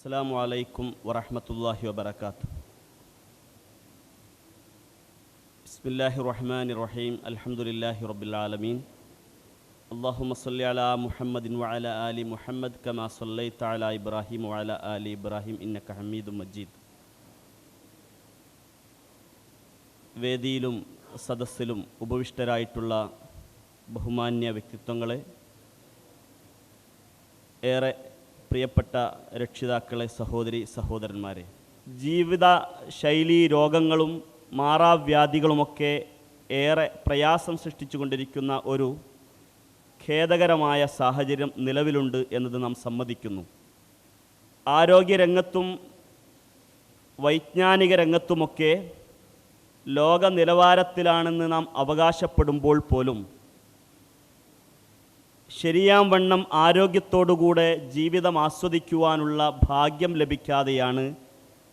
അസ്സലാമു അലൈക്കും വറഹ്മത്തുള്ളാഹി വബറകാതുഹു. ബിസ്മില്ലാഹിർ റഹ്മാനിർ റഹീം. അൽഹംദുലില്ലാഹി റബ്ബിൽ ആലമീൻ. അല്ലാഹുമ്മ സ്വല്ലി അലാ മുഹമ്മദിൻ വഅലാ ആലി മുഹമ്മദ് കമാ സ്വല്ലൈത അലാ ഇബ്രാഹിം വഅലാ ആലി ഇബ്രാഹിം ഇന്നക ഹമീദും മജീദ്. വേദിയിലും സദസ്സിലും ഉപവിഷ്ടരായിട്ടുള്ള ബഹുമാന്യ വ്യക്തിത്വങ്ങളെ, ഏറെ പ്രിയപ്പെട്ട രക്ഷിതാക്കളെ, സഹോദരി സഹോദരന്മാരെ, ജീവിത ശൈലീ രോഗങ്ങളും മാറാവ്യാധികളുമൊക്കെ ഏറെ പ്രയാസം സൃഷ്ടിച്ചുകൊണ്ടിരിക്കുന്ന ഒരു ഖേദകരമായ സാഹചര്യം നിലവിലുണ്ട് എന്നത് നാം സമ്മതിക്കുന്നു. ആരോഗ്യരംഗത്തും വൈജ്ഞാനിക രംഗത്തുമൊക്കെ ലോക നിലവാരത്തിലാണെന്ന് നാം അവകാശപ്പെടുമ്പോൾ പോലും ശരിയാം വണ്ണം ആരോഗ്യത്തോടുകൂടെ ജീവിതം ആസ്വദിക്കുവാനുള്ള ഭാഗ്യം ലഭിക്കാതെയാണ്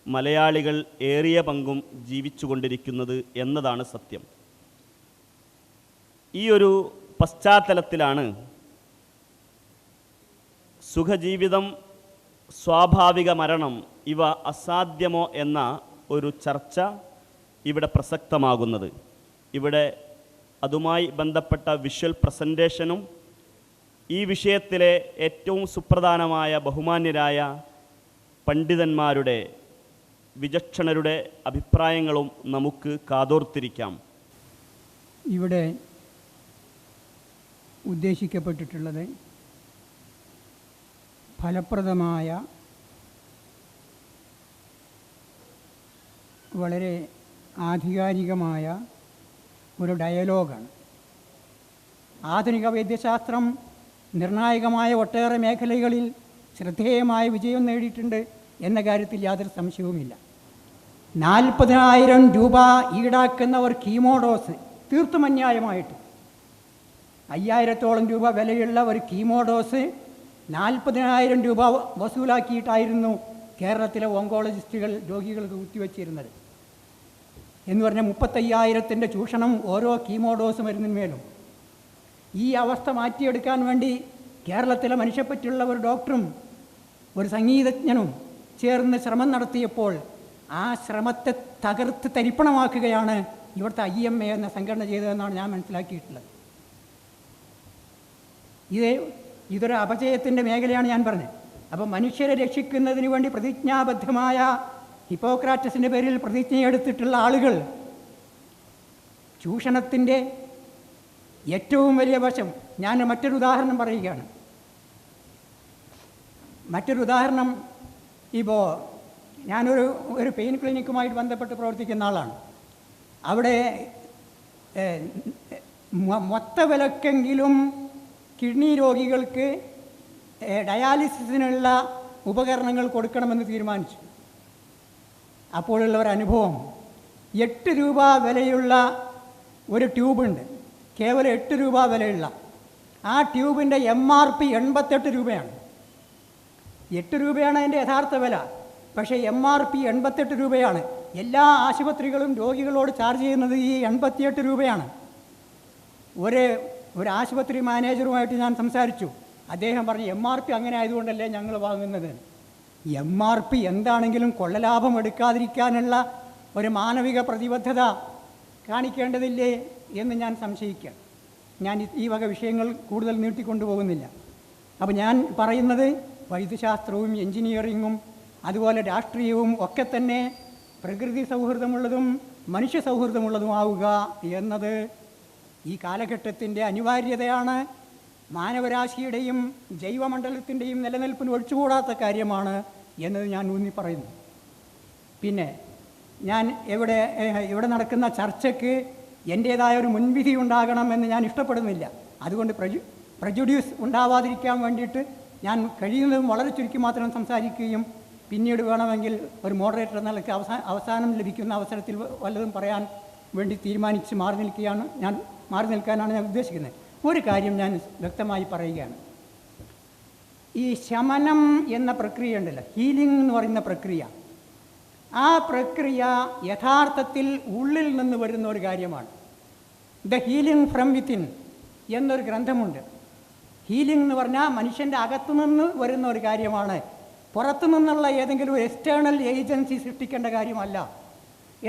മലയാളികൾ ഏറിയ പങ്കും ജീവിച്ചുകൊണ്ടിരിക്കുന്നത് എന്നതാണ് സത്യം. ഈ ഒരു പശ്ചാത്തലത്തിലാണ് സുഖജീവിതം, സ്വാഭാവിക മരണം ഇവ അസാധ്യമോ എന്ന ഒരു ചർച്ച ഇവിടെ പ്രസക്തമാകുന്നത്. ഇവിടെ അതുമായി ബന്ധപ്പെട്ട വിഷ്വൽ പ്രസൻറ്റേഷനും ഈ വിഷയത്തിലെ ഏറ്റവും സുപ്രധാനമായ ബഹുമാന്യരായ പണ്ഡിതന്മാരുടെ, വിചക്ഷണരുടെ അഭിപ്രായങ്ങളും നമുക്ക് കാതോർത്തിരിക്കാം. ഇവിടെ ഉദ്ദേശിക്കപ്പെട്ടിട്ടുള്ളത് ഫലപ്രദമായ, വളരെ ആധികാരികമായ ഒരു ഡയലോഗാണ്. ആധുനിക വൈദ്യശാസ്ത്രം നിർണായകമായ ഒട്ടേറെ മേഖലകളിൽ ശ്രദ്ധേയമായ വിജയം നേടിയിട്ടുണ്ട് എന്ന കാര്യത്തിൽ യാതൊരു സംശയവുമില്ല. 40,000 രൂപ ഈടാക്കുന്ന ഒരു കീമോ ഡോസ് തീർത്തും അന്യായമായിട്ട് 5,000-ഓളം രൂപ വിലയുള്ള ഒരു കീമോ ഡോസ് 40,000 രൂപ വസൂലാക്കിയിട്ടായിരുന്നു കേരളത്തിലെ ഓങ്കോളജിസ്റ്റുകൾ രോഗികൾക്ക് കുത്തിവെച്ചിരുന്നത്. എന്ന് പറഞ്ഞാൽ 35,000-ൻ്റെ ചൂഷണം ഓരോ കീമോ ഡോസ് മരുന്നിന്മേലും. ഈ അവസ്ഥ മാറ്റിയെടുക്കാൻ വേണ്ടി കേരളത്തിലെ മനുഷ്യപ്പറ്റുള്ള ഒരു ഡോക്ടറും ഒരു സംഗീതജ്ഞനും ചേർന്ന് ശ്രമം നടത്തിയപ്പോൾ ആ ശ്രമത്തെ തകർത്ത് തരിപ്പണമാക്കുകയാണ് ഇവിടുത്തെ IMA എന്ന സംഘടന ചെയ്തതെന്നാണ് ഞാൻ മനസ്സിലാക്കിയിട്ടുള്ളത്. ഇതൊരു അപജയത്തിൻ്റെ മേഖലയാണ് ഞാൻ പറഞ്ഞത്. അപ്പോൾ മനുഷ്യരെ രക്ഷിക്കുന്നതിന് വേണ്ടി പ്രതിജ്ഞാബദ്ധമായ ഹിപ്പോക്രാറ്റസിൻ്റെ പേരിൽ പ്രതിജ്ഞയെടുത്തിട്ടുള്ള ആളുകൾ ചൂഷണത്തിൻ്റെ ഏറ്റവും വലിയ വശം. ഞാൻ മറ്റൊരു ഉദാഹരണം പറയുകയാണ്. മറ്റൊരു ഉദാഹരണം, ഇപ്പോൾ ഞാനൊരു പെയിൻ ക്ലിനിക്കുമായിട്ട് ബന്ധപ്പെട്ട് പ്രവർത്തിക്കുന്ന ആളാണ്. അവിടെ മൊത്ത വിലക്കെങ്കിലും കിഡ്നി രോഗികൾക്ക് ഡയാലിസിസിനുള്ള ഉപകരണങ്ങൾ കൊടുക്കണമെന്ന് തീരുമാനിച്ചു. അപ്പോഴുള്ള ഒരു അനുഭവം, 8 രൂപ വിലയുള്ള ഒരു ട്യൂബുണ്ട്, കേവലം 8 രൂപ വിലയുള്ള ആ ട്യൂബിൻ്റെ MRP 88 രൂപയാണ്. 8 രൂപയാണ് അതിൻ്റെ യഥാർത്ഥ വില. പക്ഷേ MRP 88 രൂപയാണ്. എല്ലാ ആശുപത്രികളും രോഗികളോട് ചാർജ് ചെയ്യുന്നത് ഈ 88 രൂപയാണ്. ഒരു ആശുപത്രി മാനേജറുമായിട്ട് ഞാൻ സംസാരിച്ചു. അദ്ദേഹം പറഞ്ഞു, MRP അങ്ങനെ ആയതുകൊണ്ടല്ലേ ഞങ്ങൾ വാങ്ങുന്നത്. MRP എന്താണെങ്കിലും കൊള്ളലാഭം എടുക്കാതിരിക്കാനുള്ള ഒരു മാനവിക പ്രതിബദ്ധത കാണിക്കേണ്ടതില്ലേ എന്ന് ഞാൻ സംശയിക്കുക. ഞാൻ ഈ വക വിഷയങ്ങൾ കൂടുതൽ നീട്ടിക്കൊണ്ടുപോകുന്നില്ല. അപ്പോൾ ഞാൻ പറയുന്നത്, വൈദ്യശാസ്ത്രവും എൻജിനീയറിങ്ങും അതുപോലെ രാഷ്ട്രീയവും ഒക്കെ തന്നെ പ്രകൃതി സൗഹൃദമുള്ളതും മനുഷ്യ സൗഹൃദമുള്ളതുമാവുക എന്നത് ഈ കാലഘട്ടത്തിൻ്റെ അനിവാര്യതയാണ്. മാനവരാശിയുടെയും ജൈവമണ്ഡലത്തിൻ്റെയും നിലനിൽപ്പിന് ഒഴിച്ചുകൂടാത്ത കാര്യമാണ് എന്നത് ഞാൻ ഊന്നി പറയുന്നു. പിന്നെ ഞാൻ ഇവിടെ നടക്കുന്ന ചർച്ചയ്ക്ക് എൻ്റേതായ ഒരു മുൻവിധി ഉണ്ടാകണമെന്ന് ഞാൻ ഇഷ്ടപ്പെടുന്നില്ല. അതുകൊണ്ട് പ്രജുഡ്യൂസ് ഉണ്ടാവാതിരിക്കാൻ വേണ്ടിയിട്ട് ഞാൻ കഴിയുന്നതും വളരെ ചുരുക്കി മാത്രം സംസാരിക്കുകയും പിന്നീട് വേണമെങ്കിൽ ഒരു മോഡറേറ്റർ എന്ന നിലയ്ക്ക് അവസാനം ലഭിക്കുന്ന അവസരത്തിൽ വല്ലതും പറയാൻ വേണ്ടി തീരുമാനിച്ച് മാറി നിൽക്കാനാണ് ഞാൻ ഉദ്ദേശിക്കുന്നത്. ഒരു കാര്യം ഞാൻ വ്യക്തമായി പറയുകയാണ്. ഈ ശമനം എന്ന പ്രക്രിയ ഉണ്ടല്ലോ, ഹീലിംഗ് എന്ന് പറയുന്ന പ്രക്രിയ, ആ പ്രക്രിയ യഥാർത്ഥത്തിൽ ഉള്ളിൽ നിന്ന് വരുന്ന ഒരു കാര്യമാണ്. ദ ഹീലിംഗ് ഫ്രം വിത്തിൻ എന്നൊരു ഗ്രന്ഥമുണ്ട്. ഹീലിംഗ് എന്ന് പറഞ്ഞാൽ മനുഷ്യൻ്റെ അകത്തുനിന്ന് വരുന്ന ഒരു കാര്യമാണ്. പുറത്തു നിന്നുള്ള ഏതെങ്കിലും ഒരു എക്സ്റ്റേണൽ ഏജൻസി സൃഷ്ടിക്കേണ്ട കാര്യമല്ല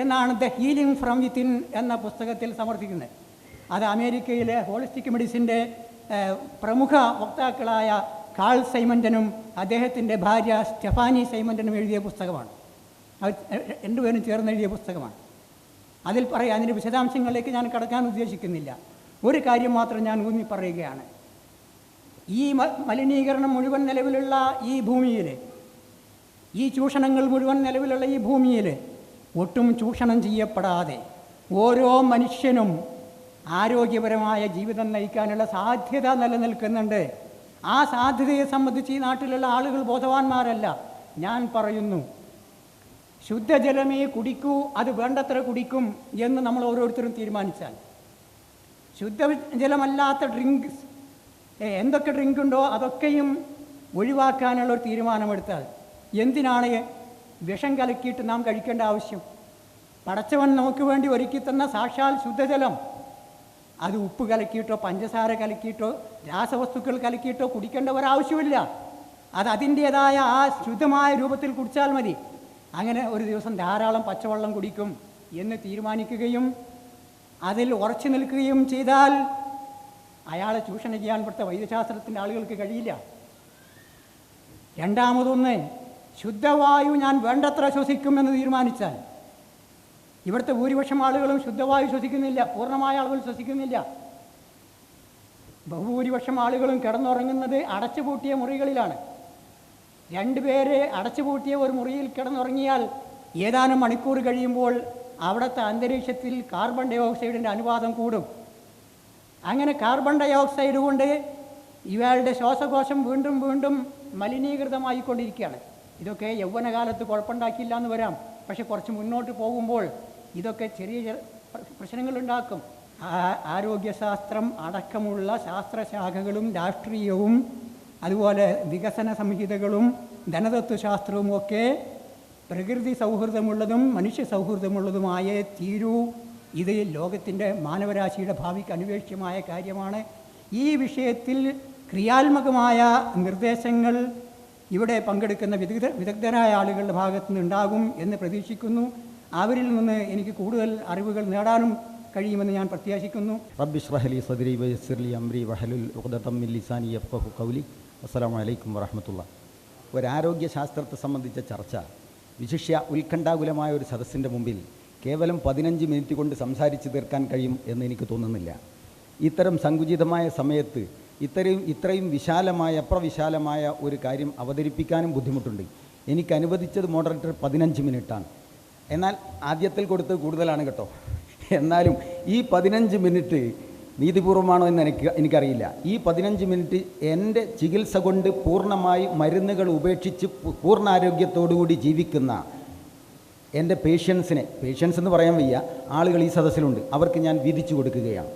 എന്നാണ് ദ ഹീലിംഗ് ഫ്രം വിത്തിൻ എന്ന പുസ്തകത്തിൽ സമർത്ഥിക്കുന്നത്. അത് അമേരിക്കയിലെ ഹോളിസ്റ്റിക് മെഡിസിൻ്റെ പ്രമുഖ വക്താക്കളായ കാൾ സൈമൻറ്റനും അദ്ദേഹത്തിൻ്റെ ഭാര്യ സ്റ്റെഫാനി സൈമൻറ്റനും എഴുതിയ പുസ്തകമാണ്. അവർ രണ്ടുപേരും ചേർന്ന് എഴുതിയ പുസ്തകമാണ്. അതിൽ പറയാം, അതിൻ്റെ വിശദാംശങ്ങളിലേക്ക് ഞാൻ കടക്കാൻ ഉദ്ദേശിക്കുന്നില്ല. ഒരു കാര്യം മാത്രം ഞാൻ ഊന്നി പറയുകയാണ്. ഈ മലിനീകരണം മുഴുവൻ നിലവിലുള്ള ഈ ഭൂമിയിൽ, ഈ ചൂഷണങ്ങൾ മുഴുവൻ നിലവിലുള്ള ഈ ഭൂമിയിൽ ഒട്ടും ചൂഷണം ചെയ്യപ്പെടാതെ ഓരോ മനുഷ്യനും ആരോഗ്യപരമായ ജീവിതം നയിക്കാനുള്ള സാധ്യത നിലനിൽക്കുന്നുണ്ട്. ആ സാധ്യതയെ സംബന്ധിച്ച് ഈ നാട്ടിലുള്ള ആളുകൾ ബോധവാന്മാരല്ല. ഞാൻ പറയുന്നു, ശുദ്ധജലമേ കുടിക്കൂ, അത് വേണ്ടത്ര കുടിക്കും എന്ന് നമ്മൾ ഓരോരുത്തരും തീരുമാനിച്ചാൽ, ശുദ്ധജലമല്ലാത്ത ഡ്രിങ്ക്സ് എന്തൊക്കെ ഡ്രിങ്ക് ഉണ്ടോ അതൊക്കെയും ഒഴിവാക്കാനുള്ള ഒരു തീരുമാനമെടുത്താൽ എന്തിനാണ് വിഷം കലക്കിയിട്ട് നാം കഴിക്കേണ്ട ആവശ്യം? പടച്ചവൻ നമുക്ക് വേണ്ടി ഒരുക്കി തന്ന സാക്ഷാൽ ശുദ്ധജലം അത് ഉപ്പ് കലക്കിയിട്ടോ പഞ്ചസാര കലക്കിയിട്ടോ രാസവസ്തുക്കൾ കലക്കിയിട്ടോ കുടിക്കേണ്ട ഒരാവശ്യമില്ല. അത് അതിൻ്റേതായ ആ ശുദ്ധമായ രൂപത്തിൽ കുടിച്ചാൽ മതി. അങ്ങനെ ഒരു ദിവസം ധാരാളം പച്ചവെള്ളം കുടിക്കും എന്ന് തീരുമാനിക്കുകയും അതിൽ ഉറച്ചു നിൽക്കുകയും ചെയ്താൽ അയാളെ ചൂഷണം ചെയ്യാൻ ഇവിടുത്തെ വൈദ്യശാസ്ത്രത്തിൻ്റെ ആളുകൾക്ക് കഴിയില്ല. രണ്ടാമതൊന്ന്, ശുദ്ധവായു ഞാൻ വേണ്ടത്ര ശ്വസിക്കുമെന്ന് തീരുമാനിച്ചാൽ, ഇവിടുത്തെ ഭൂരിപക്ഷം ആളുകളും ശുദ്ധവായു ശ്വസിക്കുന്നില്ല, പൂർണ്ണമായ ആളുകൾ ശ്വസിക്കുന്നില്ല. ബഹുഭൂരിപക്ഷം ആളുകളും കിടന്നുറങ്ങുന്നത് അടച്ചുപൂട്ടിയ മുറികളിലാണ്. രണ്ടുപേരെ അടച്ചുപൂട്ടിയ ഒരു മുറിയിൽ കിടന്നുറങ്ങിയാൽ ഏതാനും മണിക്കൂർ കഴിയുമ്പോൾ അവിടുത്തെ അന്തരീക്ഷത്തിൽ കാർബൺ ഡൈ ഓക്സൈഡിൻ്റെ അനുപാതം കൂടും. അങ്ങനെ കാർബൺ ഡൈ ഓക്സൈഡ് കൊണ്ട് ഇവരുടെ ശ്വാസകോശം വീണ്ടും വീണ്ടും മലിനീകൃതമായിക്കൊണ്ടിരിക്കുകയാണ്. ഇതൊക്കെ യൗവനകാലത്ത് കുഴപ്പമുണ്ടാക്കിയില്ല എന്ന് വരാം, പക്ഷെ കുറച്ച് മുന്നോട്ട് പോകുമ്പോൾ ഇതൊക്കെ ചെറിയ പ്രശ്നങ്ങളുണ്ടാക്കും. ആരോഗ്യശാസ്ത്രം അടക്കമുള്ള ശാസ്ത്രശാഖകളും രാഷ്ട്രീയവും അതുപോലെ വികസന സംഹിതകളും ധനതത്വശാസ്ത്രവും ഒക്കെ പ്രകൃതി സൗഹൃദമുള്ളതും മനുഷ്യ സൗഹൃദമുള്ളതുമായ തീരൂ. ഇത് ലോകത്തിൻ്റെ മാനവരാശിയുടെ ഭാവിക്ക് അനിവേഷ്യമായ കാര്യമാണ്. ഈ വിഷയത്തിൽ ക്രിയാത്മകമായ നിർദ്ദേശങ്ങൾ ഇവിടെ പങ്കെടുക്കുന്ന വിദഗ്ധരായ ആളുകളുടെ ഭാഗത്തു നിന്നുണ്ടാകും എന്ന് പ്രതീക്ഷിക്കുന്നു. അവരിൽ നിന്ന് എനിക്ക് കൂടുതൽ അറിവുകൾ നേടാനും കഴിയുമെന്ന് ഞാൻ പ്രത്യാശിക്കുന്നു. റബ്ബി ഇശ്റഹ് ലി സദ്രി വയസ്സിർ ലി അംരി വഹലുൽ ഉഖ്ദതം മിൻ ലിസാനി യഫ്ഖഹു ഖൗലി. അസ്സലാമു അലൈക്കും വറഹ്മത്തുള്ളാഹി. ഒരാരോഗ്യശാസ്ത്രത്തെ സംബന്ധിച്ച ചർച്ച വിശിഷ്യ ഉത്കണ്ഠാകുലമായ ഒരു സദസ്സിൻ്റെ മുമ്പിൽ കേവലം 15 മിനിറ്റ് കൊണ്ട് സംസാരിച്ച് തീർക്കാൻ കഴിയും എന്ന് എനിക്ക് തോന്നുന്നില്ല. ഇത്തരം സങ്കുചിതമായ സമയത്ത് ഇത്രയും അപ്രവിശാലമായ ഒരു കാര്യം അവതരിപ്പിക്കാനും ബുദ്ധിമുട്ടുണ്ട്. എനിക്ക് അനുവദിച്ചത് മോഡറേറ്റർ 15 മിനിറ്റാണ്. എന്നാൽ ആദ്യത്തിൽ കൊടുത്തത് കൂടുതലാണ് കേട്ടോ. എന്നാലും ഈ 15 മിനിറ്റ് നീതിപൂർവമാണോ എന്ന് എനിക്കറിയില്ല. ഈ 15 മിനിറ്റ് എൻ്റെ ചികിത്സ കൊണ്ട് പൂർണ്ണമായി മരുന്നുകൾ ഉപേക്ഷിച്ച് പൂർണ്ണാരോഗ്യത്തോടുകൂടി ജീവിക്കുന്ന എൻ്റെ പേഷ്യൻസ് എന്ന് പറയാൻ വയ്യ, ആളുകൾ ഈ സദസ്സിലുണ്ട്, അവർക്ക് ഞാൻ വിധിച്ചു കൊടുക്കുകയാണ്.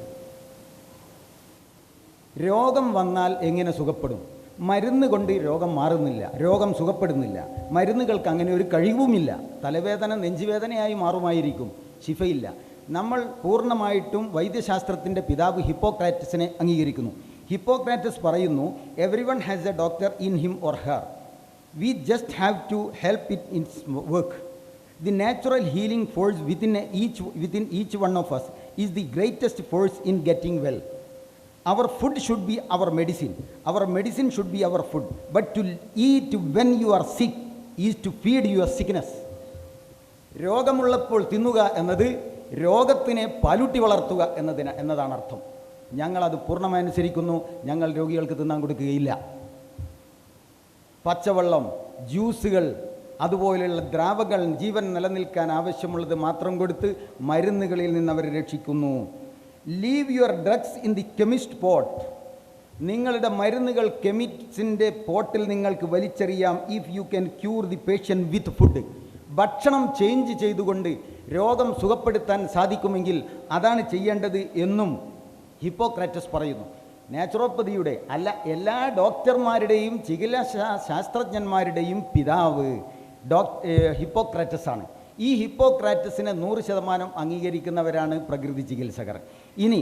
രോഗം വന്നാൽ എങ്ങനെ സുഖപ്പെടും? മരുന്ന് കൊണ്ട് രോഗം മാറുന്നില്ല, രോഗം സുഖപ്പെടുന്നില്ല. മരുന്നുകൾക്ക് അങ്ങനെ ഒരു കഴിവുമില്ല. തലവേദന നെഞ്ചുവേദനയായി മാറുമായിരിക്കും, ശിഫയില്ല. നമ്മൾ പൂർണ്ണമായിട്ടും വൈദ്യശാസ്ത്രത്തിൻ്റെ പിതാവ് ഹിപ്പോക്രാറ്റസിനെ അംഗീകരിക്കുന്നു. ഹിപ്പോക്രാറ്റസ് പറയുന്നു, everyone has a doctor in him or her. We just have to help it in work. The natural healing force within each one of us is the greatest force in getting well. Our food should be our medicine. Our medicine should be our food. But to eat when you are sick is to feed your sickness. രോഗമുള്ളപ്പോൾ തിന്നുക എന്നത് രോഗത്തിനെ പാലൂട്ടി വളർത്തുക എന്നതാണ് അർത്ഥം. ഞങ്ങളത് പൂർണ്ണമായി അനുസരിക്കുന്നു. ഞങ്ങൾ രോഗികൾക്ക് തിന്നാൻ കൊടുക്കുകയില്ല. പച്ചവെള്ളം, ജ്യൂസുകൾ, അതുപോലെയുള്ള ദ്രാവകൾ ജീവൻ നിലനിൽക്കാൻ ആവശ്യമുള്ളത് മാത്രം കൊടുത്ത് മരുന്നുകളിൽ നിന്ന് അവരെ രക്ഷിക്കുന്നു. Leave your drugs in the chemist pot. നിങ്ങളുടെ മരുന്നുകൾ കെമിസ്റ്റിൻ്റെ പോട്ടിൽ നിങ്ങൾക്ക് വലിച്ചെറിയാം. If you can cure the patient with food. ഭക്ഷണം ചേഞ്ച് ചെയ്തുകൊണ്ട് രോഗം സുഖപ്പെടുത്താൻ സാധിക്കുമെങ്കിൽ അതാണ് ചെയ്യേണ്ടത് എന്നും ഹിപ്പോക്രാറ്റസ് പറയുന്നു. നാച്ചുറോപ്പതിയുടെ എല്ലാ ഡോക്ടർമാരുടെയും ചികിത്സാ ശാസ്ത്രജ്ഞന്മാരുടെയും പിതാവ് ഹിപ്പോക്രാറ്റസ് ആണ്. ഈ ഹിപ്പോക്രാറ്റസിനെ 100% അംഗീകരിക്കുന്നവരാണ് പ്രകൃതി ചികിത്സകർ. ഇനി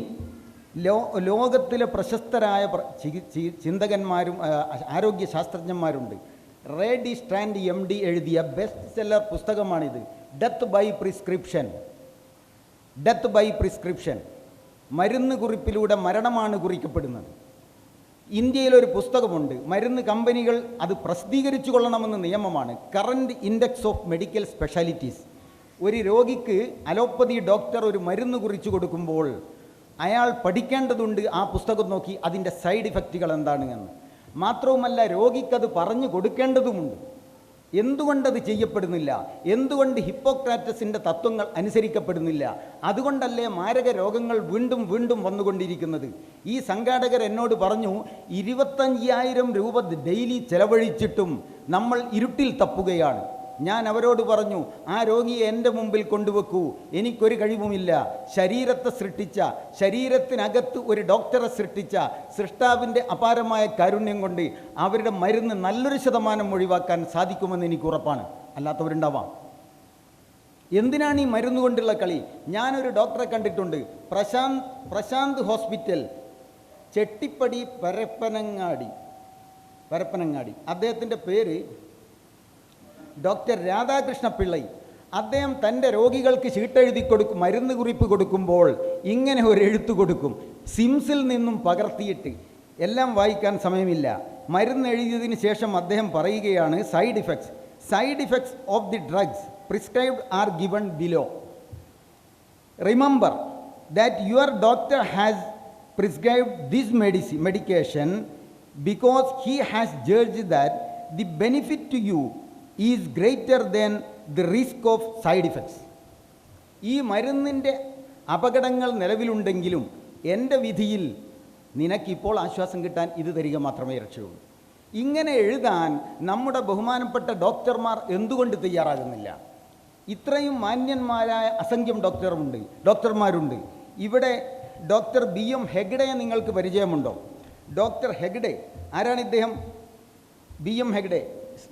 ലോകത്തിലെ പ്രശസ്തരായ ചിന്തകന്മാരും ആരോഗ്യശാസ്ത്രജ്ഞന്മാരുണ്ട്. റേ ഡി സ്ട്രാൻഡ് MD എഴുതിയ ബെസ്റ്റ് സെല്ലർ പുസ്തകമാണിത്. Death by prescription. മരുന്ന് കുറിപ്പിലൂടെ മരണമാണ് കുറിക്കപ്പെടുന്നത്. ഇന്ത്യയിലൊരു പുസ്തകമുണ്ട്, മരുന്ന് കമ്പനികൾ അത് പ്രസിദ്ധീകരിച്ചു കൊള്ളണമെന്ന് നിയമമാണ്. Current index of medical specialities. ഒരു രോഗിക്ക് അലോപ്പതി ഡോക്ടർ ഒരു മരുന്ന് കുറിച്ച് കൊടുക്കുമ്പോൾ അയാൾ പഠിക്കേണ്ടതുണ്ട് ആ പുസ്തകം നോക്കി അതിൻ്റെ സൈഡ് ഇഫക്റ്റുകൾ എന്താണ് എന്ന്. മാത്രവുമല്ല രോഗിക്കത് പറഞ്ഞു കൊടുക്കേണ്ടതുമുണ്ട്. എന്തുകൊണ്ടത് ചെയ്യപ്പെടുന്നില്ല? എന്തുകൊണ്ട് ഹിപ്പോക്രാറ്റസിൻ്റെ തത്വങ്ങൾ അനുസരിക്കപ്പെടുന്നില്ല? അതുകൊണ്ടല്ലേ മാരക രോഗങ്ങൾ വീണ്ടും വീണ്ടും വന്നുകൊണ്ടിരിക്കുന്നത്. ഈ സംഘാടകർ എന്നോട് പറഞ്ഞു, 25,000 രൂപ ഡെയിലി ചെലവഴിച്ചിട്ടും നമ്മൾ ഇരുട്ടിൽ തപ്പുകയാണ്. ഞാൻ അവരോട് പറഞ്ഞു, ആ രോഗിയെ എൻ്റെ മുമ്പിൽ കൊണ്ടുവെക്കൂ, എനിക്കൊരു കഴിവുമില്ല. ശരീരത്തെ സൃഷ്ടിച്ച, ശരീരത്തിനകത്ത് ഒരു ഡോക്ടറെ സൃഷ്ടിച്ച സൃഷ്ടാവിൻ്റെ അപാരമായ കാരുണ്യം കൊണ്ട് അവരുടെ മരുന്ന് നല്ലൊരു ശതമാനം ഒഴിവാക്കാൻ സാധിക്കുമെന്ന് എനിക്ക് ഉറപ്പാണ്. അല്ലാത്തവരുണ്ടാവാം. എന്തിനാണ് ഈ മരുന്ന് കൊണ്ടുള്ള കളി? ഞാനൊരു ഡോക്ടറെ കണ്ടിട്ടുണ്ട്, പ്രശാന്ത് ഹോസ്പിറ്റൽ, ചെട്ടിപ്പടി, പരപ്പനങ്ങാടി. അദ്ദേഹത്തിൻ്റെ പേര് ഡോക്ടർ രാധാകൃഷ്ണ പിള്ളൈ. അദ്ദേഹം തൻ്റെ രോഗികൾക്ക് ചീട്ടെഴുതി കൊടുക്കും, മരുന്ന് കുറിപ്പ് കൊടുക്കുമ്പോൾ ഇങ്ങനെ ഒരു എഴുത്ത് കൊടുക്കും, സിംസിൽ നിന്നും പകർത്തിയിട്ട്. എല്ലാം വായിക്കാൻ സമയമില്ല. മരുന്ന് എഴുതിയതിന് ശേഷം അദ്ദേഹം പറയുകയാണ്, side effects of the drugs prescribed are given below. Remember that your doctor has prescribed this medication because he has judged that the benefit to you is greater than the risk of side effects. ഈ മരുന്നിൻ്റെ അപകടങ്ങൾ നിലവിലുണ്ടെങ്കിലും എൻ്റെ വിധിയിൽ നിനക്കിപ്പോൾ ആശ്വാസം കിട്ടാൻ ഇത് തരിക മാത്രമേ രക്ഷയുള്ളൂ. ഇങ്ങനെ എഴുതാൻ നമ്മുടെ ബഹുമാനപ്പെട്ട ഡോക്ടർമാർ എന്തുകൊണ്ട് തയ്യാറാകുന്നില്ല? ഇത്രയും മാന്യന്മാരായ അസംഖ്യം ഡോക്ടർമാരുണ്ട്. ഇവിടെ ഡോക്ടർ BM ഹെഗ്ഡയെ നിങ്ങൾക്ക് പരിചയമുണ്ടോ? ഡോക്ടർ ഹെഗ്ഡെ ആരാണ്? ഇദ്ദേഹം BM ഹെഗ്ഡെ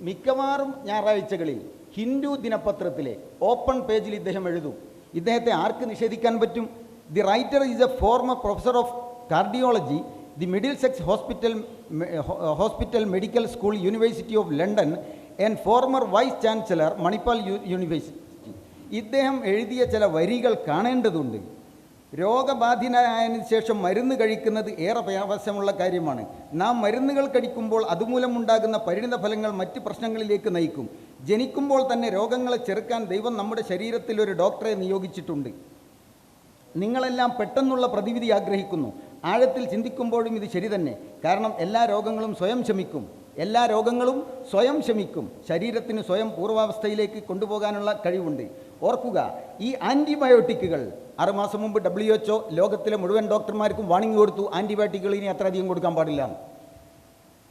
മിക്കവാറും ഞായറാഴ്ചകളിൽ ഹിന്ദു ദിനപത്രത്തിലെ ഓപ്പൺ പേജിൽ ഇദ്ദേഹം എഴുതും. ഇദ്ദേഹത്തെ ആർക്ക് നിഷേധിക്കാൻ പറ്റും? The writer is a former professor of cardiology, the Middlesex hospital medical school, university of London, and former vice chancellor, Manipal university. ഇദ്ദേഹം എഴുതിയ ചില വരികൾ കാണേണ്ടതുണ്ട്. രോഗബാധിതനായതിനു ശേഷം മരുന്ന് കഴിക്കുന്നത് ഏറെ പ്രയാസമുള്ള കാര്യമാണ്. നാം മരുന്നുകൾ കഴിക്കുമ്പോൾ അതുമൂലമുണ്ടാകുന്ന പരിണിത ഫലങ്ങൾ മറ്റ് പ്രശ്നങ്ങളിലേക്ക് നയിക്കും. ജനിക്കുമ്പോൾ തന്നെ രോഗങ്ങളെ ചെറുക്കാൻ ദൈവം നമ്മുടെ ശരീരത്തിൽ ഒരു ഡോക്ടറെ നിയോഗിച്ചിട്ടുണ്ട്. നിങ്ങളെല്ലാം പെട്ടെന്നുള്ള പ്രതിവിധി ആഗ്രഹിക്കുന്നു. ആഴത്തിൽ ചിന്തിക്കുമ്പോഴും ഇത് ശരി തന്നെ. കാരണം എല്ലാ രോഗങ്ങളും സ്വയം ശമിക്കും. ശരീരത്തിന് സ്വയം പൂർവാവസ്ഥയിലേക്ക് കൊണ്ടുപോകാനുള്ള കഴിവുണ്ട്. ഓർക്കുക, ഈ ആൻറ്റിബയോട്ടിക്കുകൾ 6 മാസം മുമ്പ് WHO ലോകത്തിലെ മുഴുവൻ ഡോക്ടർമാർക്കും വാണിംഗ് കൊടുത്തു, ആൻറ്റിബയോട്ടിക്കുകൾ ഇനി അത്രയധികം കൊടുക്കാൻ പാടില്ല.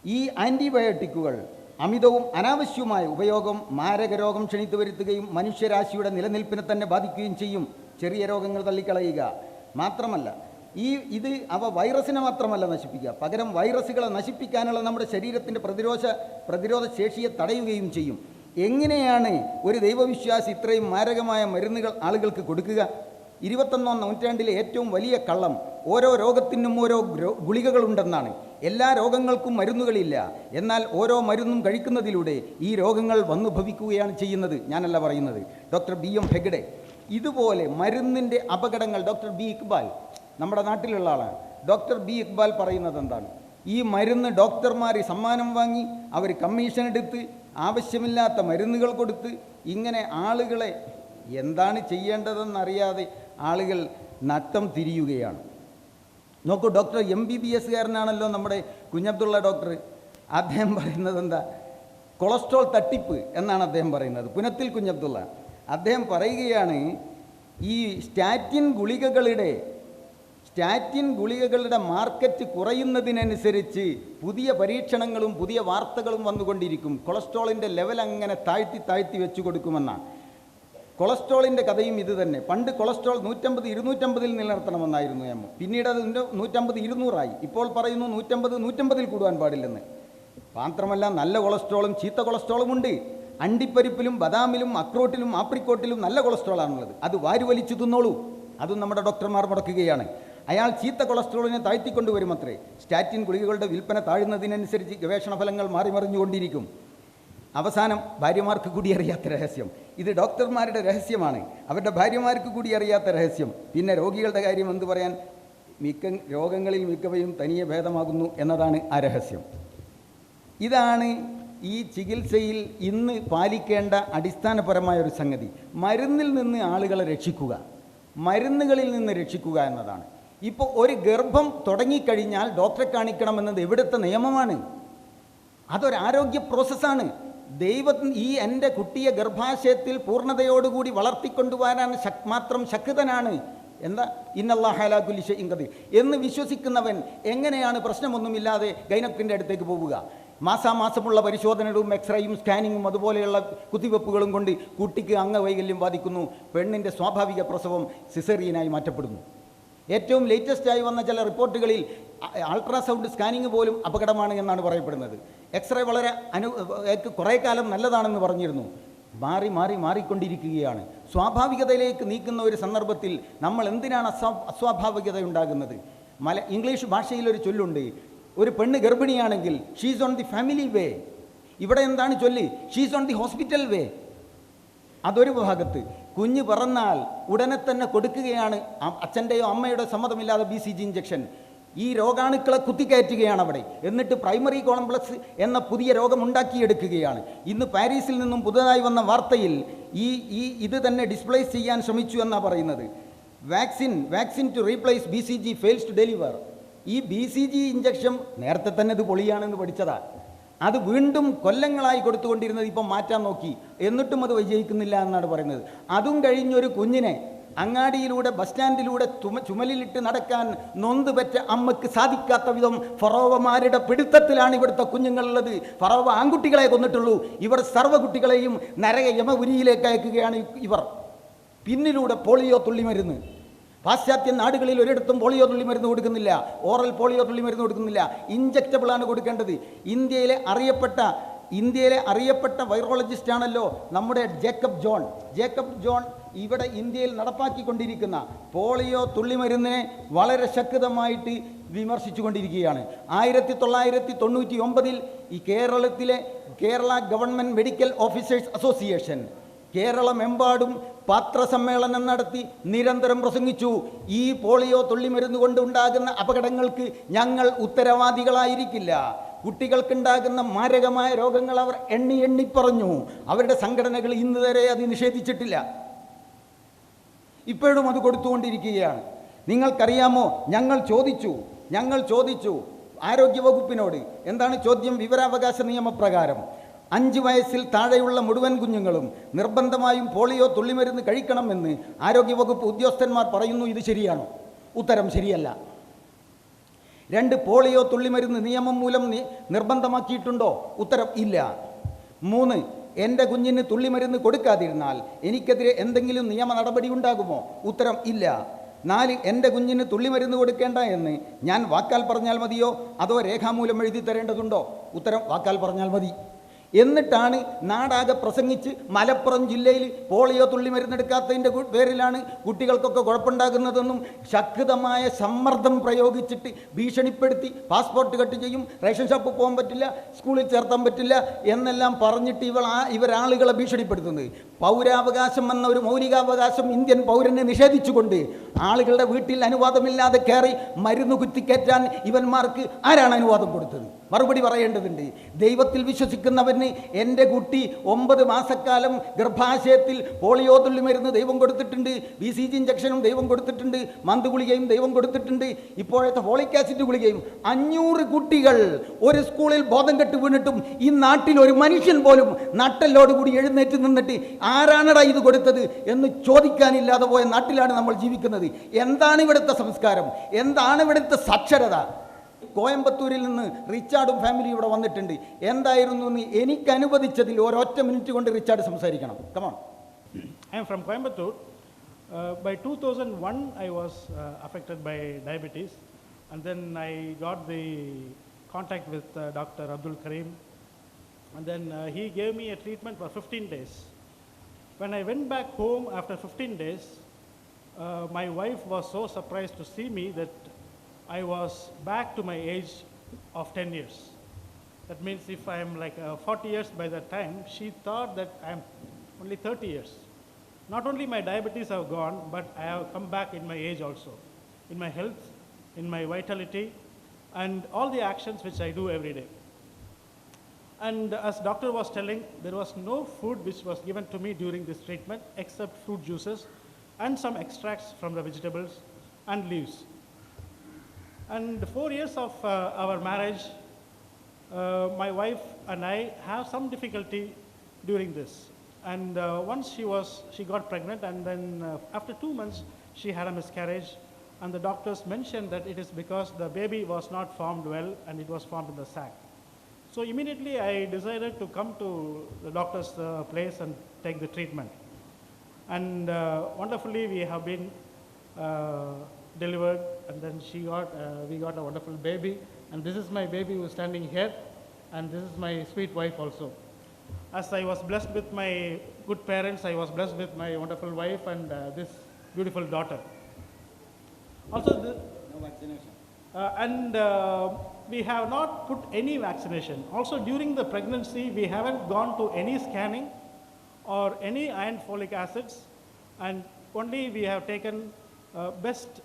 ഈ ആൻറ്റിബയോട്ടിക്കുകൾ അമിതവും അനാവശ്യവുമായ ഉപയോഗം മാരക രോഗം ക്ഷണിച്ചു വരുത്തുകയും മനുഷ്യരാശിയുടെ നിലനിൽപ്പിനെ തന്നെ ബാധിക്കുകയും ചെയ്യും. ചെറിയ രോഗങ്ങൾ തള്ളിക്കളയുക മാത്രമല്ല, ഇത് അവ വൈറസിനെ മാത്രമല്ല നശിപ്പിക്കുക, പകരം വൈറസുകളെ നശിപ്പിക്കാനുള്ള നമ്മുടെ ശരീരത്തിൻ്റെ പ്രതിരോധ ശേഷിയെ തടയുകയും ചെയ്യും. എങ്ങനെയാണ് ഒരു ദൈവവിശ്വാസി ഇത്രയും മാരകമായ മരുന്നുകൾ ആളുകൾക്ക് കൊടുക്കുക? 21ാം നൂറ്റാണ്ടിലെ ഏറ്റവും വലിയ കള്ളം ഓരോ രോഗത്തിനും ഓരോ ഗുളികകളുണ്ടെന്നാണ്. എല്ലാ രോഗങ്ങൾക്കും മരുന്നുകളില്ല. എന്നാൽ ഓരോ മരുന്നും കഴിക്കുന്നതിലൂടെ ഈ രോഗങ്ങൾ വന്നു ഭവിക്കുകയാണ് ചെയ്യുന്നത്. ഞാനല്ല പറയുന്നത്, ഡോക്ടർ BM ഹെഗ്ഡെ. ഇതുപോലെ മരുന്നിൻ്റെ അപകടങ്ങൾ ഡോക്ടർ B ഇക്ബാൽ നമ്മുടെ നാട്ടിലുള്ള ആളാണ്. ഡോക്ടർ B ഇക്ബാൽ പറയുന്നത് എന്താണ്? ഈ മരുന്ന് ഡോക്ടർമാർ സമ്മാനം വാങ്ങി, അവർ കമ്മീഷൻ എടുത്ത്, ആവശ്യമില്ലാത്ത മരുന്നുകൾ കൊടുത്ത്, ഇങ്ങനെ ആളുകളെ എന്താണ് ചെയ്യേണ്ടതെന്നറിയാതെ ആളുകൾ നട്ടം തിരിയുകയാണ്. നോക്കൂ, ഡോക്ടർ MBBS കാരനാണല്ലോ നമ്മുടെ കുഞ്ഞബ്ദുള്ള ഡോക്ടർ. അദ്ദേഹം പറയുന്നത് എന്താ? കൊളസ്ട്രോൾ തട്ടിപ്പ് എന്നാണ് അദ്ദേഹം പറയുന്നത്. പുനത്തിൽ കുഞ്ഞബ്ദുള്ള അദ്ദേഹം പറയുകയാണ്, ഈ സ്റ്റാറ്റിൻ ഗുളികകളുടെ മാർക്കറ്റ് കുറയുന്നതിനനുസരിച്ച് പുതിയ പരീക്ഷണങ്ങളും പുതിയ വാർത്തകളും വന്നുകൊണ്ടിരിക്കും. കൊളസ്ട്രോളിൻ്റെ ലെവൽ അങ്ങനെ താഴ്ത്തി വെച്ചു കൊടുക്കുമെന്നാണ്. കൊളസ്ട്രോളിൻ്റെ കഥയും ഇത് തന്നെ. പണ്ട് കൊളസ്ട്രോൾ 150-250 നിലനിർത്തണമെന്നായിരുന്നു നിയമം. പിന്നീട് അത് 150-200 ഇപ്പോൾ പറയുന്നു 150 കൂടുവാൻ പാടില്ലെന്ന്. മാത്രമല്ല, നല്ല കൊളസ്ട്രോളും ചീത്ത കൊളസ്ട്രോളും ഉണ്ട്. അണ്ടിപ്പരിപ്പിലും ബദാമിലും അക്രോട്ടിലും ആപ്രിക്കോട്ടിലും നല്ല കൊളസ്ട്രോളാണുള്ളത്. അത് വാരിവലിച്ചു തിന്നോളൂ. അതും നമ്മുടെ ഡോക്ടർമാർ മുടക്കുകയാണ്. അയാൾ ചീത്ത കൊളസ്ട്രോളിനെ താഴ്ത്തിക്കൊണ്ടുവരുമത്രേ. സ്റ്റാറ്റിൻ ഗുളികകളുടെ വിൽപ്പന താഴുന്നതിനനുസരിച്ച് ഗവേഷണ ഫലങ്ങൾ മാറിമറിഞ്ഞുകൊണ്ടിരിക്കും. അവസാനം ഭാര്യമാർക്ക് കൂടി അറിയാത്ത രഹസ്യം. ഇത് ഡോക്ടർമാരുടെ രഹസ്യമാണ്, അവരുടെ ഭാര്യമാർക്ക് കൂടി അറിയാത്ത രഹസ്യം. പിന്നെ രോഗികളുടെ കാര്യം എന്ത് പറയാൻ, രോഗങ്ങളിൽ മിക്കവയും തനിയെ ഭേദമാകുന്നു എന്നതാണ് ആ രഹസ്യം. ഇതാണ് ഈ ചികിത്സയിൽ ഇന്ന് പാലിക്കേണ്ട അടിസ്ഥാനപരമായ ഒരു സംഗതി. മരുന്നിൽ നിന്ന് ആളുകളെ രക്ഷിക്കുക, മരുന്നുകളിൽ നിന്ന് രക്ഷിക്കുക എന്നതാണ്. ഇപ്പോൾ ഒരു ഗർഭം തുടങ്ങിക്കഴിഞ്ഞാൽ ഡോക്ടറെ കാണിക്കണമെന്നത് എവിടുത്തെ നിയമമാണ്? അതൊരാരോഗ്യ പ്രോസസ്സാണ്. ദൈവം ഈ എൻ്റെ കുട്ടിയെ ഗർഭാശയത്തിൽ പൂർണ്ണതയോടുകൂടി വളർത്തിക്കൊണ്ടുവരാൻ മാത്രം ശക്തനാണ്. എന്താ ഇന്നല്ലാഹു അലാ കുല്ലി ഷൈഇൻ ഖദീർ എന്ന് വിശ്വസിക്കുന്നവൻ എങ്ങനെയാണ് പ്രശ്നമൊന്നുമില്ലാതെ ഗൈനക്കിൻ്റെ അടുത്തേക്ക് പോവുക? മാസാമാസമുള്ള പരിശോധനകളും എക്സ്റേയും സ്കാനിങ്ങും അതുപോലെയുള്ള കുത്തിവെപ്പുകളും കൊണ്ട് കുട്ടിക്ക് അംഗവൈകല്യം ബാധിക്കുന്നു. പെണ്ണിൻ്റെ സ്വാഭാവിക പ്രസവം സിസേറിയനായി മാറ്റപ്പെടുന്നു. ഏറ്റവും ലേറ്റസ്റ്റായി വന്ന ചില റിപ്പോർട്ടുകളിൽ അൾട്രാസൗണ്ട് സ്കാനിങ് പോലും അപകടമാണ് എന്നാണ് പറയപ്പെടുന്നത്. എക്സ്റേ വളരെ കുറേ കാലം നല്ലതാണെന്ന് പറഞ്ഞിരുന്നു. മാറിക്കൊണ്ടിരിക്കുകയാണ്. സ്വാഭാവികതയിലേക്ക് നീക്കുന്ന ഒരു സന്ദർഭത്തിൽ നമ്മൾ എന്തിനാണ് അസ്വാഭാവികത ഉണ്ടാകുന്നത്? ഇംഗ്ലീഷ് ഭാഷയിലൊരു ചൊല്ലുണ്ട്, ഒരു പെണ്ണ് ഗർഭിണിയാണെങ്കിൽ ഷീസ് ഓൺ ദി ഫാമിലി വേ. ഇവിടെ എന്താണ് ചൊല്ല്? ഷീസ് ഓൺ ദി ഹോസ്പിറ്റൽ വേ. അതൊരു ഭാഗത്ത്. കുഞ്ഞ് പിറന്നാൽ ഉടനെ തന്നെ കൊടുക്കുകയാണ് അച്ഛൻ്റെയോ അമ്മയുടെ സമ്മതമില്ലാതെ BCG ഇഞ്ചക്ഷൻ. ഈ രോഗാണുക്കളെ കുത്തിക്കയറ്റുകയാണ് അവിടെ. എന്നിട്ട് പ്രൈമറി കോംപ്ലക്സ് എന്ന പുതിയ രോഗം ഉണ്ടാക്കിയെടുക്കുകയാണ്. ഇന്ന് പാരീസിൽ നിന്നും പുതുതായി വന്ന വാർത്തയിൽ ഇത് തന്നെ ഡിസ്പ്ലേസ് ചെയ്യാൻ ശ്രമിച്ചു എന്നാണ് പറയുന്നത്. Vaccine to replace BCG fails to deliver. ഈ BCG ഇഞ്ചക്ഷൻ നേരത്തെ തന്നെ ഇത് പൊളിയാണെന്ന് പഠിച്ചതാ. അത് വീണ്ടും കൊല്ലങ്ങളായി കൊടുത്തുകൊണ്ടിരുന്നത് ഇപ്പം മാറ്റാൻ നോക്കി, എന്നിട്ടും അത് വിജയിക്കുന്നില്ല എന്നാണ് പറയുന്നത്. അതും കഴിഞ്ഞൊരു കുഞ്ഞിനെ അങ്ങാടിയിലൂടെ ബസ് സ്റ്റാൻഡിലൂടെ ചുമലിലിട്ട് നടക്കാൻ നൊന്ത് പറ്റ അമ്മയ്ക്ക് സാധിക്കാത്ത വിധം ഫറോവമാരുടെ പിടുത്തത്തിലാണ് ഇവിടുത്തെ കുഞ്ഞുങ്ങളുള്ളത്. ഫറോവ ആൺകുട്ടികളെ കൊന്നിട്ടുള്ളൂ, ഇവർ സർവ്വ കുട്ടികളെയും നരക യമപുരിയിലേക്ക് അയക്കുകയാണ് ഇവർ. പിന്നിലൂടെ പോളിയോ തുള്ളിമരുന്ന്. പാശ്ചാത്യ നാടുകളിൽ ഒരിടത്തും പോളിയോ തുള്ളി മരുന്ന് കൊടുക്കുന്നില്ല, ഓറൽ പോളിയോ തുള്ളി മരുന്ന് കൊടുക്കുന്നില്ല, ഇഞ്ചക്റ്റബിളാണ് കൊടുക്കേണ്ടത്. ഇന്ത്യയിലെ അറിയപ്പെട്ട വൈറോളജിസ്റ്റാണല്ലോ നമ്മുടെ ജേക്കബ് ജോൺ ഇവിടെ ഇന്ത്യയിൽ നടപ്പാക്കിക്കൊണ്ടിരിക്കുന്ന പോളിയോ തുള്ളിമരുന്നിനെ വളരെ ശക്തമായിട്ട് വിമർശിച്ചു കൊണ്ടിരിക്കുകയാണ്. 1999 ഈ കേരളത്തിലെ Kerala government medical officers association കേരളമെമ്പാടും പത്രസമ്മേളനം നടത്തി നിരന്തരം പ്രസംഗിച്ചു. ഈ പോളിയോ തുള്ളിമരുന്ന് കൊണ്ടുണ്ടാകുന്ന അപകടങ്ങൾക്ക് ഞങ്ങൾ ഉത്തരവാദികളായിരിക്കില്ല. കുട്ടികൾക്കുണ്ടാകുന്ന മാരകമായ രോഗങ്ങൾ അവർ എണ്ണി പറഞ്ഞു. അവരുടെ സംഘടനകൾ ഇന്ന് വരെ അത് നിഷേധിച്ചിട്ടില്ല. ഇപ്പോഴും അത് കൊടുത്തുകൊണ്ടിരിക്കുകയാണ്. നിങ്ങൾക്കറിയാമോ, ഞങ്ങൾ ചോദിച്ചു ആരോഗ്യവകുപ്പിനോട്. എന്താണ് ചോദ്യം? വിവരാവകാശ നിയമപ്രകാരം 5 വയസ്സിൽ താഴെയുള്ള മുഴുവൻ കുഞ്ഞുങ്ങളും നിർബന്ധമായും പോളിയോ തുള്ളിമരുന്ന് കഴിക്കണമെന്ന് ആരോഗ്യവകുപ്പ് ഉദ്യോഗസ്ഥന്മാർ പറയുന്നു. ഇത് ശരിയാണോ? ഉത്തരം ശരിയല്ല. 2, പോളിയോ തുള്ളിമരുന്ന് നിയമം മൂലം നിർബന്ധമാക്കിയിട്ടുണ്ടോ? ഉത്തരം ഇല്ല. 3, എൻ്റെ കുഞ്ഞിന് തുള്ളിമരുന്ന് കൊടുക്കാതിരുന്നാൽ എനിക്കെതിരെ എന്തെങ്കിലും നിയമ നടപടി ഉണ്ടാകുമോ? ഉത്തരം ഇല്ല. 4, എൻ്റെ കുഞ്ഞിന് തുള്ളിമരുന്ന് കൊടുക്കേണ്ട എന്ന് ഞാൻ വാക്കാൽ പറഞ്ഞാൽ മതിയോ അതോ രേഖാമൂലം എഴുതി തരേണ്ടതുണ്ടോ? ഉത്തരം വാക്കാൽ പറഞ്ഞാൽ മതി. എന്നിട്ടാണ് നാടാകെ പ്രസംഗിച്ച് മലപ്പുറം ജില്ലയിൽ പോളിയോ തുള്ളിമരുന്നെടുക്കാത്തതിൻ്റെ പേരിലാണ് കുട്ടികൾക്കൊക്കെ കുഴപ്പമുണ്ടാകുന്നതെന്നും ശക്തമായ സമ്മർദ്ദം പ്രയോഗിച്ചിട്ട് ഭീഷണിപ്പെടുത്തി പാസ്പോർട്ട് കട്ട് ചെയ്യും, റേഷൻ ഷോപ്പിൽ പോകാൻ പറ്റില്ല, സ്കൂളിൽ ചേർത്താൻ പറ്റില്ല എന്നെല്ലാം പറഞ്ഞിട്ട് ഇവരാളുകളെ ഭീഷണിപ്പെടുത്തുന്നത്. പൗരാവകാശം എന്ന ഒരു മൗലികാവകാശം ഇന്ത്യൻ പൗരനെ നിഷേധിച്ചുകൊണ്ട് ആളുകളുടെ വീട്ടിൽ അനുവാദമില്ലാതെ കയറി മരുന്ന് കുത്തിക്കയറ്റാൻ ഇവന്മാർക്ക് ആരാണ് അനുവാദം കൊടുത്തത്? മറുപടി പറയേണ്ടതുണ്ട്. ദൈവത്തിൽ വിശ്വസിക്കുന്നവന് എൻ്റെ കുട്ടി 9 മാസക്കാലം ഗർഭാശയത്തിൽ പോളിയോ തുള്ളി മരുന്ന് ദൈവം കൊടുത്തിട്ടുണ്ട്, BCG ഇഞ്ചക്ഷനും ദൈവം കൊടുത്തിട്ടുണ്ട്, മന്ത് ഗുളികയും ദൈവം കൊടുത്തിട്ടുണ്ട്, ഇപ്പോഴത്തെ ഫോളിക് ആസിഡ് ഗുളികയും. 500 കുട്ടികൾ ഒരു സ്കൂളിൽ ബോധം കെട്ട് വീണിട്ടും ഈ നാട്ടിൽ ഒരു മനുഷ്യൻ പോലും നട്ടലോടുകൂടി എഴുന്നേറ്റ് നിന്നിട്ട് ആരാണടാ ഇത് കൊടുത്തത് എന്ന് ചോദിക്കാനില്ലാതെ പോയ നാട്ടിലാണ് നമ്മൾ ജീവിക്കുന്നത്. എന്താണ് ഇവിടുത്തെ സംസ്കാരം? എന്താണ് ഇവിടുത്തെ സാക്ഷരത? കോയമ്പത്തൂരിൽ നിന്ന് റിച്ചാർഡും ഫാമിലി ഇവിടെ വന്നിട്ടുണ്ട്. എന്തായിരുന്നു എന്ന് എനിക്ക് അനുവദിച്ചതിൽ ഒരൊറ്റ മിനിറ്റ് കൊണ്ട് റിച്ചാർഡ് സംസാരിക്കണം. Come on. I am from Coimbatore. By 2001 I was affected by diabetes, and then I got the contact with Dr. Abdul Karim, and then he gave me a treatment for 15 days. When I went back home after 15 days, my wife was so surprised to see me that I was back to my age of 10 years. That means if I am like 40 years by that time, she thought that I am only 30 years. Not only my diabetes have gone, but I have come back in my age also, in my health, in my vitality, and all the actions which I do every day. And as doctor was telling, there was no food which was given to me during this treatment except fruit juices and some extracts from the vegetables and leaves. And 4 years of our marriage, my wife and I have some difficulty during this. And once she got pregnant, and then after 2 months, she had a miscarriage. And the doctors mentioned that it is because the baby was not formed well and it was formed in the sac. So immediately I decided to come to the doctor's place and take the treatment. And wonderfully we have been delivered, and then we got a wonderful baby. And this is my baby who is standing here, and this is my sweet wife also. As I was blessed with my good parents, I was blessed with my wonderful wife and this beautiful daughter. Also, No vaccination. we have not put any vaccination. Also, during the pregnancy, we haven't gone to any scanning or any iron folic acids, and only we have taken best